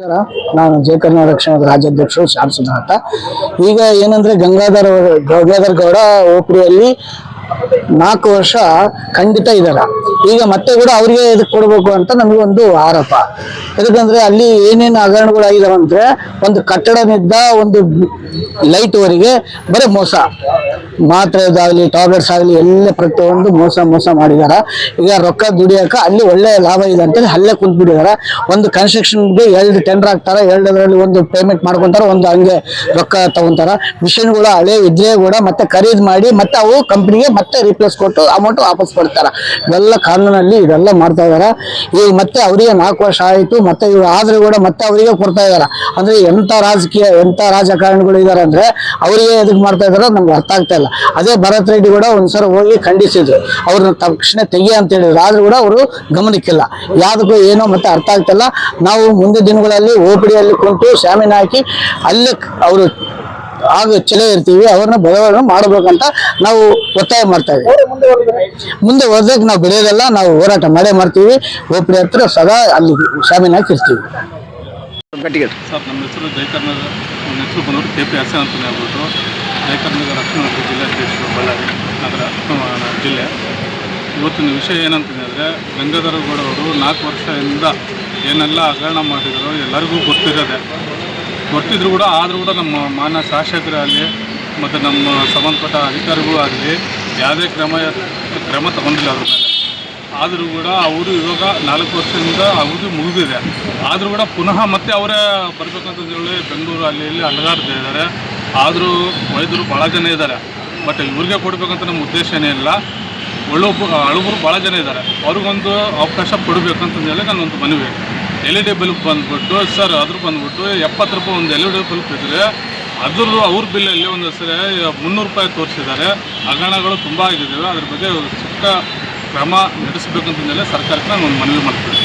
ನಮಸ್ಕಾರ. ನಾನು ಜೆ ಕರ್ನಾಟಕ ರಕ್ಷಣಾ ರಾಜ್ಯಾಧ್ಯಕ್ಷರು ಶಾಮಸುಂದರ ಅಂತ. ಈಗ ಏನಂದ್ರೆ ಗಂಗಾಧರ್ ಗೌಡ ಓಪಿಡಿಯಲ್ಲಿ 4 ವರ್ಷ ಖಂಡಿತ ಇದಾರ. ಈಗ ಮತ್ತೆ ಕೂಡ ಅವರಿಗೆ ಇದಕ್ಕೆ ಕೊಡಬೇಕು ಅಂತ ನಮಗೊಂದು ಆರೋಪ. ಯಾಕಂದ್ರೆ ಅಲ್ಲಿ ಏನೇನು ಹಗರಣಗಳಾಗಿದಾವೆ ಅಂದ್ರೆ, ಒಂದು ಕಟ್ಟಡನಿಂದ ಒಂದು ಲೈಟ್ ವರೆಗೆ ಬರೀ ಮೋಸ, ಮಾತ್ರೆದಾಗಲಿ ಟ್ಯಾಬ್ಲೆಟ್ಸ್ ಆಗಲಿ ಎಲ್ಲ ಪ್ರತಿಯೊಂದು ಮೋಸ ಮಾಡಿದಾರ. ಈಗ ರೊಕ್ಕ ದುಡಿಯಕ ಅಲ್ಲಿ ಒಳ್ಳೆ ಲಾಭ ಇದೆ ಅಂತೇಳಿ ಅಲ್ಲೇ ಕುಂತ್ ಬಿಟ್ಟಿದಾರ. ಒಂದು ಕನ್ಸ್ಟ್ರಕ್ಷನ್ಗೆ 2 ಟೆಂಡರ್ ಹಾಕ್ತಾರ, 2ರಲ್ಲಿ ಒಂದು ಪೇಮೆಂಟ್ ಮಾಡ್ಕೊಂತಾರ, ಒಂದು ಹಂಗೆ ರೊಕ್ಕ ತಗೊಂತಾರ. ಮಿಷನ್ಗಳು ಹಳೆ ಇದ್ರೆ ಕೂಡ ಮತ್ತೆ ಖರೀದಿ ಮಾಡಿ ಮತ್ತೆ ಅವು ಕಂಪ್ನಿಗೆ ಮತ್ತೆ ರೀಪ್ಲೇಸ್ ಕೊಟ್ಟು ಅಮೌಂಟ್ ವಾಪಸ್ ಕೊಡ್ತಾರ. ಇವೆಲ್ಲ ಕಾನೂನಲ್ಲಿ ಇದೆಲ್ಲ ಮಾಡ್ತಾ ಇದಾರ. ಈಗ ಮತ್ತೆ ಅವರಿಗೆ 4 ವರ್ಷ ಆಯಿತು, ಮತ್ತೆ ಇವ್ರು ಆದ್ರೆ ಕೂಡ ಮತ್ತೆ ಅವರಿಗೆ ಕೊಡ್ತಾ ಇದಾರ. ಅಂದ್ರೆ ಎಂತ ರಾಜಕಾರಣಿಗಳು ಇದಾರೆ ಅಂದ್ರೆ ಅವರಿಗೆ ಎದಕ್ ಮಾಡ್ತಾ ಇದಾರ ನಮ್ಗೆ ಅರ್ಥ ಆಗ್ತಾ ಇಲ್ಲ. ಅದೇ ಭರತ್ ರೆಡ್ಡಿ ಕೂಡ ಒಂದ್ಸಲ ಹೋಗಿ ಖಂಡಿಸಿದ್ರು, ಅವ್ರನ್ನ ತಕ್ಷಣ ತೆಗಿ ಅಂತ ಹೇಳಿದ್ರು. ಆದ್ರೂ ಕೂಡ ಅವರು ಗಮನಕ್ಕಿಲ್ಲ. ಯಾವ್ದಕ್ಕೂ ಏನೋ ಮತ್ತೆ ಅರ್ಥ ಆಗ್ತಿಲ್ಲ. ನಾವು ಮುಂದೆ ದಿನಗಳಲ್ಲಿ ಓಪಿಡಿಯಲ್ಲಿ ಕುಂತು ಶಾಮೀನ್ ಹಾಕಿ ಅಲ್ಲೇ ಅವರು ಆಗ ಚಲೋ ಇರ್ತೀವಿ, ಅವ್ರನ್ನ ಬದಲಾವಣೆ ಮಾಡಬೇಕಂತ ನಾವು ಒತ್ತಾಯ ಮಾಡ್ತಾ ಇದ್ದೀವಿ. ಮುಂದೆ ಹೋದಕ್ಕೆ ನಾವು ಬಿಡೋದಲ್ಲ, ನಾವು ಹೋರಾಟ ಮಾಡೇ ಮಾಡ್ತೀವಿ. ಓಪಿಡಿ ಹತ್ರ ಸದಾ ಅಲ್ಲಿ ಶಾಮೀನ್ ಹಾಕಿರ್ತೀವಿ. ಸರ್, ನಮ್ಮ ಹೆಸರು ಜಯಕರ್ನಾಟಕ, ನನ್ನ ಹೆಸರು ಬಂದವರು KP ಹರ್ಷನ್ ಅಂತ ಹೇಳ್ಬಿಟ್ಟು ಜಯಕರ್ನಾಟಕ ರಕ್ಷಣಾ ಜಿಲ್ಲಾಧ್ಯಕ್ಷರು, ಬಳ್ಳಾರಿ ನಗರ ಜಿಲ್ಲೆ. ಇವತ್ತಿನ ವಿಷಯ ಏನಂತಂದರೆ, ಗಂಗಾಧರ ಗೌಡ ಅವರು 4 ವರ್ಷದಿಂದ ಏನೆಲ್ಲ ಹಗರಣ ಮಾಡಿದ್ರು ಎಲ್ಲರಿಗೂ ಗೊತ್ತಿದ್ರು ಕೂಡ ಆದರೂ ಕೂಡ ನಮ್ಮ ಮಾನ್ಯ ಶಾಸಕರಲ್ಲಿ ಮತ್ತು ನಮ್ಮ ಸಂಬಂಧಪಟ್ಟ ಅಧಿಕಾರಿಗಳು ಆಗಲಿ ಯಾವುದೇ ಕ್ರಮ ತಗೊಂಡಿಲ್ಲ ಅವ್ರ ಮೇಲೆ. ಆದರೂ ಕೂಡ ಅವರು ಇವಾಗ 4 ವರ್ಷದಿಂದ ಅವಧಿ ಮುಗಿದಿದೆ. ಆದರೂ ಕೂಡ ಪುನಃ ಮತ್ತೆ ಅವರೇ ಬರಬೇಕಂತಂದೇಳಿ ಬೆಂಗಳೂರು ಅಲ್ಲಿ ಇಲ್ಲಿ ಅಲಗಾಡ್ತಾ ಇದ್ದಾರೆ. ಆದರೂ ವೈದ್ಯರು ಭಾಳ ಜನ ಇದ್ದಾರೆ, ಬಟ್ ಇವ್ರಿಗೆ ಕೊಡಬೇಕಂತ ನಮ್ಮ ಉದ್ದೇಶನೇ ಇಲ್ಲ. ಹಳುಬರು ಭಾಳ ಜನ ಇದ್ದಾರೆ, ಅವ್ರಿಗೊಂದು ಅವಕಾಶ ಕೊಡಬೇಕಂತಂದೇಳಿ ನಾನೊಂದು ಮನವಿ. LED ಬಲ್ಬ್ ಬಂದುಬಿಟ್ಟು ಸರ್, ಅದ್ರ ಬಂದುಬಿಟ್ಟು 70 ರೂಪಾಯಿ ಒಂದು LED ಬಲ್ಬ್ ಇದ್ದರೆ ಅದ್ರದ್ದು ಅವ್ರ ಬಿಲ್ಲಲ್ಲಿ ಒಂದು ಸರಿ 300 ರೂಪಾಯಿ ತೋರಿಸಿದ್ದಾರೆ. ಹಗರಣಗಳು ತುಂಬ ಆಗಿದ್ದಾವೆ. ಅದ್ರ ಬಗ್ಗೆ ಸೂಕ್ತ ಕ್ರಮ ನಡೆಸಬೇಕಂತಂದೇಳಿ ಸರ್ಕಾರಕ್ಕೆ ನಾನು ಒಂದು ಮನವಿ ಮಾಡ್ತೀನಿ.